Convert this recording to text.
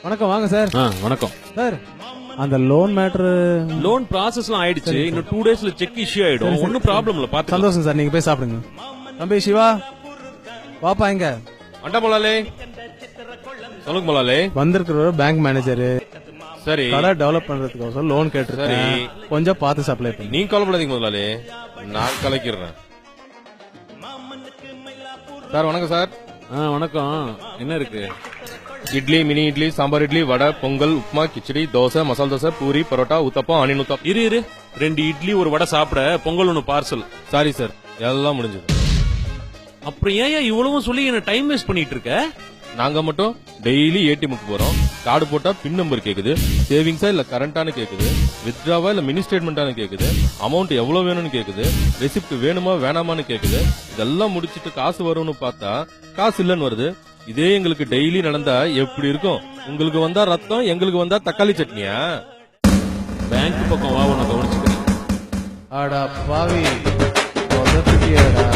வணக்கம் வாங்க சார். வணக்கம் சார் அந்த லோன் மேட்டர் லோன் ப்ராசஸ்லாம் ஆயிடுச்சு. இன்னும் 2 daysல செக் இஷ்யூ ஆயிடும். ஒன்னும் ப்ராப்ளம் இல்ல. பாத்து சந்தோஷம் சார், நீங்க போய் சாப்பிடுங்க. தம்பி சிவா வாப்பா. இங்க அண்டா மலாலே சொல்லுங்க மலாலே. வந்திருக்கிற பேங்க் மேனேஜர் சரி கடை டெவலப் பண்றதுக்கு லோன் கேட்டிருக்கேன். சரி. கொஞ்சம் பார்த்து சப்ளை பண்ணி. நீங்க கவலைப்படாதீங்க முதலாளி, நான் கலக்கிறேன். சார் வணக்கம் சார். வணக்கம். என்ன இருக்கு? இட்லி, மினி இட்லி, சாம்பார் இட்லி, வடை, பொங்கல், உப்புமா, கிச்சடி, தோசை, மசால் தோசை, பூரி, பரோட்டா, ஊத்தப்பம், ஆனியன் ஊத்தப்பம். இரு 2 இட்லி ஒரு வடை சாப்பிட, பொங்கல் 1 பார்சல். சாரி சார், எல்லாம் முடிஞ்சது. அப்புறம் ஏன் இவ்வளவும் சொல்லி என்ன டைம் வேஸ்ட் பண்ணிட்டு இருக்க? நாங்க மட்டும் டெய்லி ஏடிஎம்க்கு போறோம். கார்டு போட்டா பின் நம்பர் கேக்குது, சேவிங்ஸா இல்ல கரண்டானு கேக்குது, வித்ட்ராவா இல்ல மினி ஸ்டேட்மெண்டானு கேக்குது, அமௌண்ட் எவ்வளவு வேணும்னு கேக்குது, ரெசிப்ட் வேணுமா வேணாமான்னு கேக்குது. இதெல்லாம் முடிச்சிட்டு காசு வரும்னு பார்த்தா காசு இல்லன்னு வருது. இதே எங்களுக்கு டெய்லி நடந்தா எப்படி இருக்கும்? உங்களுக்கு வந்தா ரத்தம், எங்களுக்கு வந்தா தக்காளி சட்னியா? பேங்க் பக்கம் வா, உன்னை கவனிச்சுக்கிறேன். ஆடா பாவி, சொதப்பிட்டியேடா.